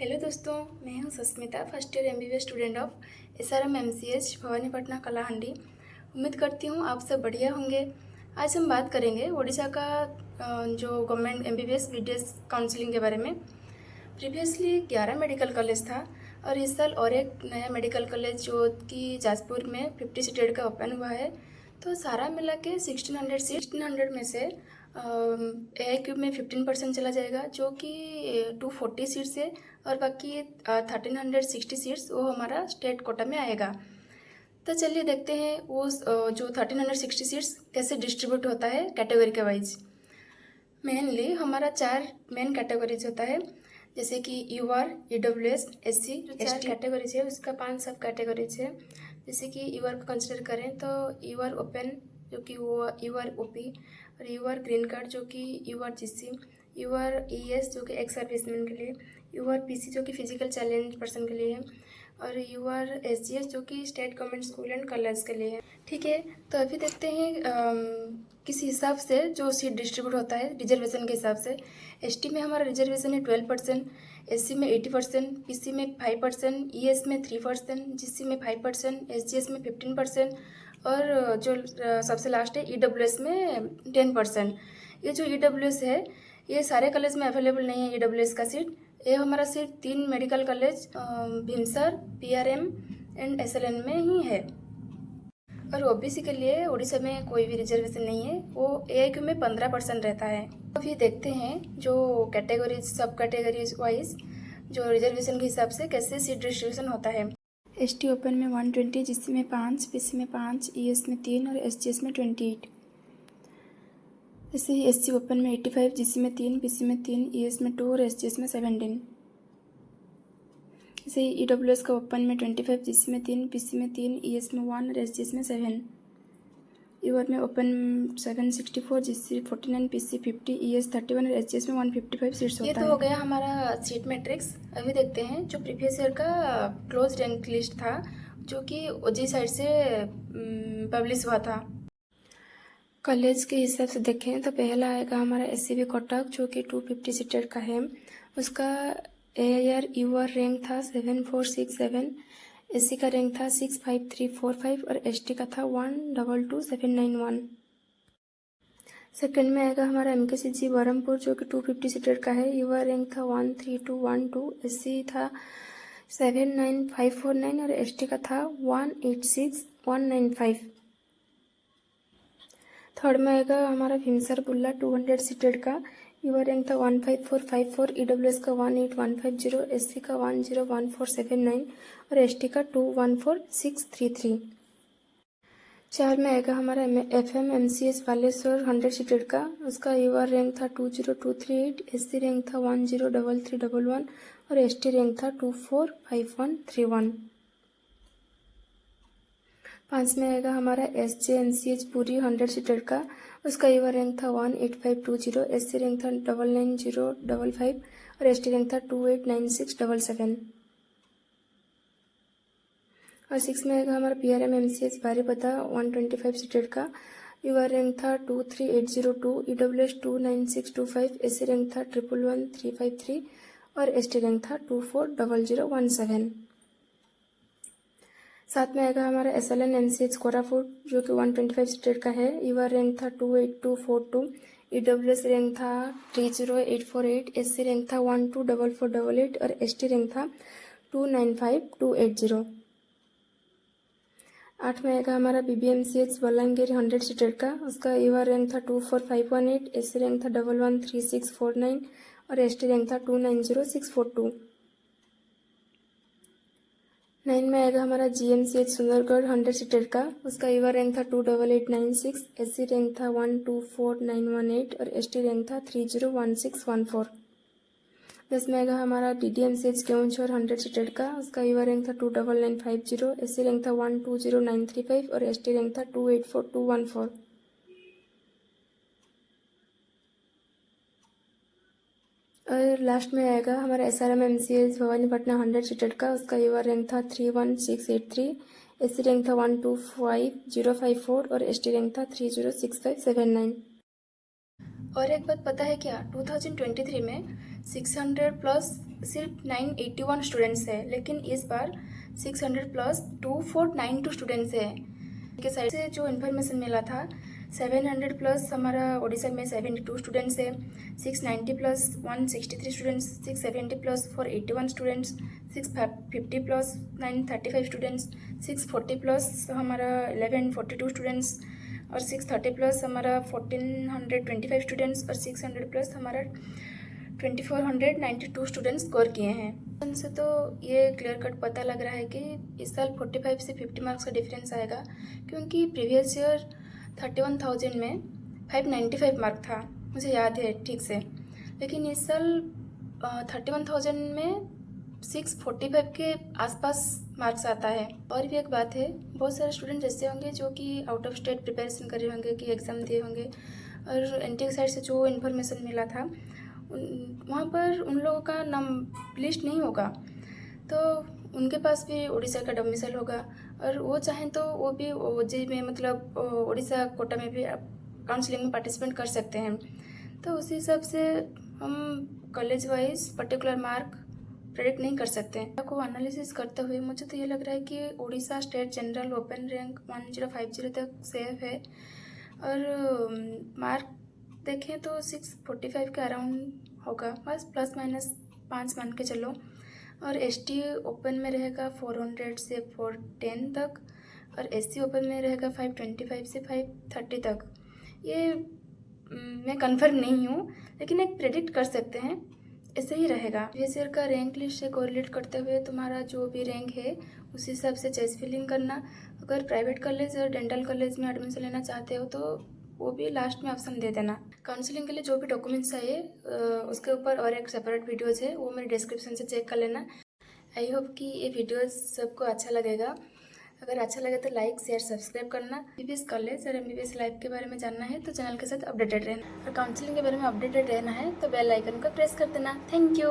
Hello दोस्तों, मैं हूं Sasmita, first year MBBS student of SRM MCH Bhawanipatna Kalahandi. उम्मीद करती हूं आप सब बढ़िया होंगे। आज हम बात करेंगे उड़ीसा का जो गवर्नमेंट एमबीबीएस बीडीएस काउंसलिंग के बारे में। प्रीवियसली 11 मेडिकल कॉलेज था और इस साल और एक नया मेडिकल कॉलेज जो कि जाजपुर में 50 सीटेड का ओपन हुआ है। तो सारा मिला के 1600 में से AIQ में 15% चला जाएगा, जो कि 240 सीट्स है, और बाकी 1360 सीट्स वो हमारा स्टेट कोटा में आएगा। तो चलिए देखते हैं वो जो 1360 सीट्स कैसे डिस्ट्रीब्यूट होता है कैटेगरी के वाइज। मेनली हमारा 4 मेन कैटेगरीज होता है, जैसे कि UR, EWS, SC। जो 4 कैटेगरीज है उसका 5 सब कैटेगरीज है। जैसे कि UR को कंसिडर करें तो UR ओपन जो कि वो UR OP, और UR ग्रीन कार्ड जो कि UR GC, UR ES जो कि एक्स सर्विसमैन के लिए, UR PC जो कि फिजिकल चैलेंज पर्सन के लिए है, और UR SGS जो कि state government school and college के लिए है। ठीक है, तो अभी देखते हैं किस हिसाब से जो सीट डिस्ट्रीब्यूट होता है रिजर्वेशन के हिसाब से। ST में हमारा रिजर्वेशन है 12%, SC में 80%, PC में 5%, ES में 3%, GC में 5%, SGS में 15%, और जो सबसे लास्ट है EWS में 10%। ये जो EWS है ये सारे कॉलेज में अवेलेबल नहीं है। EWS का सीट ये हमारा सिर्फ 3 medical college Bhimsar, PRM and SLN में ही है। और OBC के लिए उड़ीसा में कोई भी रिजर्वेशन नहीं है, वो AIQ में 15% रहता है। अभी देखते हैं जो कैटेगरीज सब कैटेगरीज वाइज जो रिजर्वेशन के हिसाब से कैसे सीट डिस्ट्रीब्यूशन होता है। ST ओपन में 120, GC में 5, PC में 5, ES में 3 और SGS में 28। जैसे ही SC ओपन में 85, GC में 3, PC में 3, ES में 2 और SGS में 17। जैसे ही EWS का ओपन में 25, GC में 3, PC में 3, ES में 1 और SGS में 7। UR में ओपन 764, GC 49, PC 50, ES 31 और SGS में 155 सीट्स होता है। ये तो हो गया हमारा सीट मैट्रिक्स। अभी देखते हैं जो प्रीवियस ईयर का क्लोज रैंक लिस्ट था, जो कि OG साइड से पब्लिश हुआ था। कॉलेज के हिसाब से देखें तो पहला आएगा हमारा SCB कोटक, जो कि 250 सीटेड का है। उसका AIR UR रैंक था 7467, SC का रैंक था 65345 और ST का था 122791। सेकंड में आएगा हमारा MKCG बरहमपुर, जो कि 250 सीटेड का है। UR रैंक था 13212, SC था 79549 और ST का था 186195। थर्ड में आएगा हमारा भीमसर बुल्ला 200 सीटेड का। UR रैंक था 15454, EWS का 18150, SC का 101479 और ST का 214633। 4 में आएगा हमारा FM MCS बालेश्वर 100 सीटेड का। उसका UR रैंक था 20238, SC रैंक था 103311 और ST रैंक था 245131। 5 में आएगा हमारा SJNCH पूरी 100 सीटेड का। उसका UR रैंक था 18520, SC रैंक था 99055 और ST रैंक था 289677। और 6 में आएगा हमारा PRM MCH बारीपदा 125 सीटेड का। UR रैंक था 23802, EWS 29625, SC रैंक था 111353 और ST रैंक था 240017। 7 में आएगा हमारा SLN MCH कोरापुट, जो कि 125 सीटेड का है। UR रैंक था 28242, EWS रैंक था 30848, SC रैंक था 124488 और ST रैंक था 295280। 8 में आएगा हमारा BBMCH बलांगीर 100 सीटेड का। उसका UR रैंक था 24518, SC रैंक था 113649 और ST रैंक था 290642। 9 में आएगा हमारा GMCH सुंदरगढ़ 100 सीटेड का। उसका UR रैंक था 28896, SC रैंक था 124918 और ST रैंक था 301614। 10 में आएगा हमारा DDMCH केवंझर 100 सीटेड का। उसका UR रैंक था 29950, SC रैंक था 120935 और ST रैंक था 284214। और लास्ट में आएगा हमारा SRM MCH भवानीपटना 100 सीटेड का। उसका UR रैंक था 31683, SC रैंक था 125054 और ST रैंक था 306579। और एक बात पता है क्या, 2023 में 600 प्लस सिर्फ 981 स्टूडेंट्स है, लेकिन इस बार 600 प्लस 2492 स्टूडेंट्स है। के साइड से जो इन्फॉर्मेशन मिला था 700 प्लस हमारा उड़ीसा में 72 स्टूडेंट्स है, 690 plus 163 students, 670 plus 481 students, 650 plus 935 students, 640 plus हमारा 1142 स्टूडेंट्स और 630 प्लस हमारा 1425 स्टूडेंट्स और 600 प्लस हमारा 2492 स्टूडेंट्स स्कोर किए हैं। उनसे तो ये क्लियर कट पता लग रहा है कि इस साल 45 से 50 मार्क्स का डिफरेंस आएगा, क्योंकि प्रीवियस ईयर 31,000 में 595 मार्क था, मुझे याद है ठीक से, लेकिन इस साल 31,000 में 645 के आसपास मार्क्स आता है। और भी एक बात है, बहुत सारे स्टूडेंट ऐसे होंगे जो कि आउट ऑफ स्टेट प्रिपरेशन कर रहे होंगे, कि एग्ज़ाम दिए होंगे, और एनटीए की साइड से जो इन्फॉर्मेशन मिला था वहाँ पर उन लोगों का नाम लिस्ट नहीं होगा, तो उनके पास भी उड़ीसा का डोमिसाइल होगा, और वो चाहें तो वो भी ओजी में मतलब उड़ीसा कोटा में भी काउंसलिंग में पार्टिसिपेट कर सकते हैं। तो उसी हिसाब से हम college wise particular mark predict नहीं कर सकते हैं। को एनालिसिस करते हुए मुझे तो ये लग रहा है कि Orissa state general open rank 1050 तक सेफ है, और मार्क देखें तो 645 के अराउंड होगा, बस प्लस माइनस 5 मान के चलो। और एसटी ओपन में रहेगा 400 से 410 तक, और एससी ओपन में रहेगा 525 से 530 तक। ये मैं कंफर्म नहीं हूँ, लेकिन एक प्रेडिक्ट कर सकते हैं ऐसे ही रहेगा। प्रीवियस ईयर का रैंक लिस्ट से कोरिलेट करते हुए तुम्हारा जो भी रैंक है उस हिसाब से चॉइस फिलिंग करना। अगर प्राइवेट कॉलेज और डेंटल कॉलेज में एडमिशन लेना चाहते हो तो वो भी लास्ट में ऑप्शन दे देना। काउंसलिंग के लिए जो भी डॉक्यूमेंट्स चाहिए उसके ऊपर और एक सेपरेट वीडियोज़ है, वो मेरे डिस्क्रिप्शन से चेक कर लेना। आई होप कि ये वीडियोज़ सबको अच्छा लगेगा। अगर अच्छा लगे तो लाइक शेयर सब्सक्राइब करना। एमबीबीएस कॉलेज और एमबीबीएस लाइफ के बारे में जानना है तो चैनल के साथ अपडेटेड रहना, और काउंसलिंग के बारे में अपडेटेड रहना है तो बेल आइकन को प्रेस कर देना। Thank you.